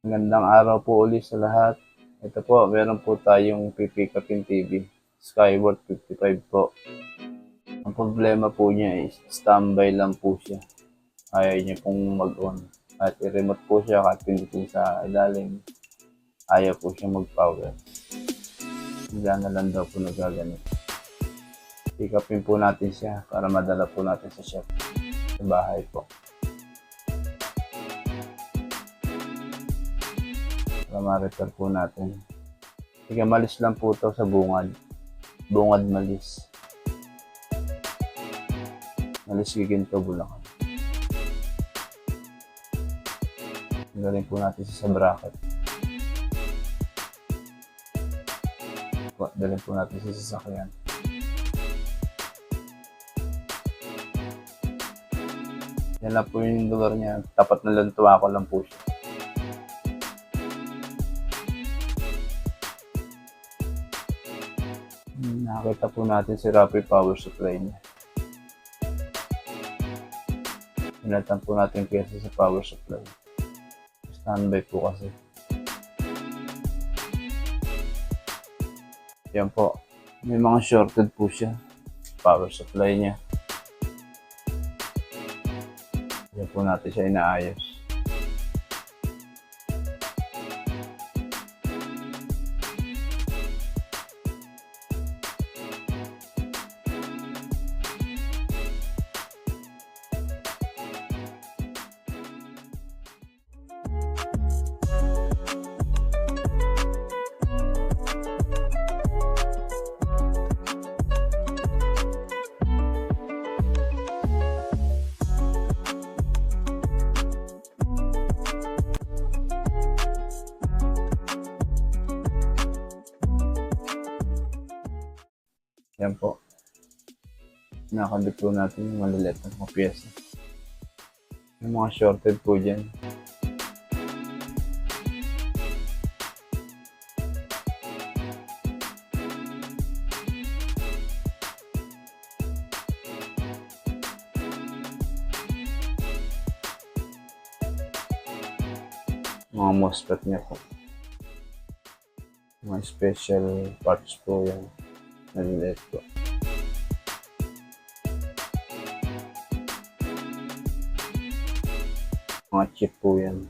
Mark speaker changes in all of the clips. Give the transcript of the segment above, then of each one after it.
Speaker 1: Magandang araw po ulit sa lahat. Ito po, meron po tayong pipikapin TV. Skyward 55 po. Ang problema po niya is standby lang po siya. Ayaw niya pong mag-on. At i-remote po siya kahit pindutin sa ilalim. Ayaw po siya mag-power. Bigla na lang daw po nagaganit. Pikapin po natin siya para madala po natin sa shop. Sa bahay po. Para ma-repair po natin. Sige, malis lang po ito sa bungad. Bungad malis. Malis Giginto, Bulacan. Galing po natin sa bracket. Dalhin po natin sa sasakyan. Yan lang po yung lugar niya. Tapat na lang tuwako lang po siya. Nakita po natin si Rapid power supply niya. Pinatan po natin pyesa sa power supply. Standby po kasi. Yan po. May mga shorted po siya. Power supply niya. Yan po natin siya inaayos. Yan po. Nakakabit po natin yung malilit na mga pyesa. Yung mga shorted po dyan. Mga MOSFET niya po. Mga special parts po yan. Nalilit po. Mga chip po yan.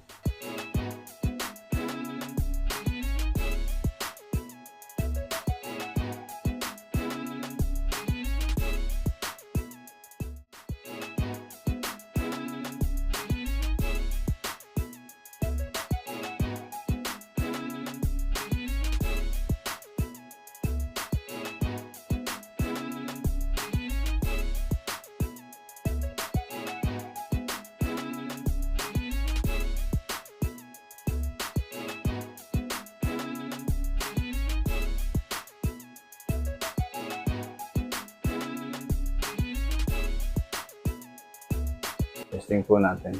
Speaker 1: Testing po natin.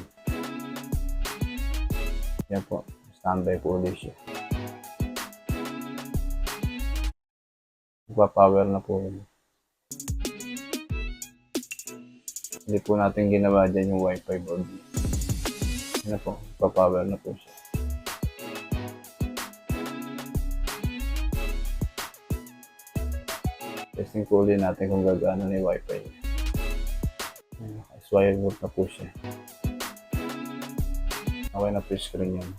Speaker 1: Yan po. Standby po ulit siya. Magpa-power na po. Hindi po natin ginawa dyan yung wifi board. Yan po. Magpa-power na po siya. Testing po ulit natin kung gagana na yung wifi. Wireboard na po siya. Okay na po yung screen yan.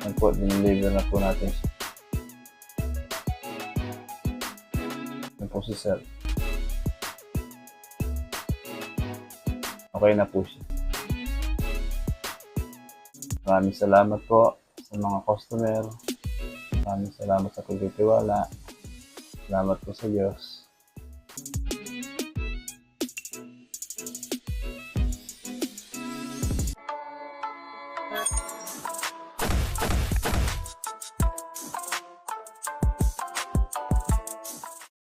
Speaker 1: Yan po, dineliver na po natin siya. Yan po si sir. Okay na po siya. Maraming salamat po sa mga customer. Maraming salamat sa pagtitiwala. Salamat po sa Diyos.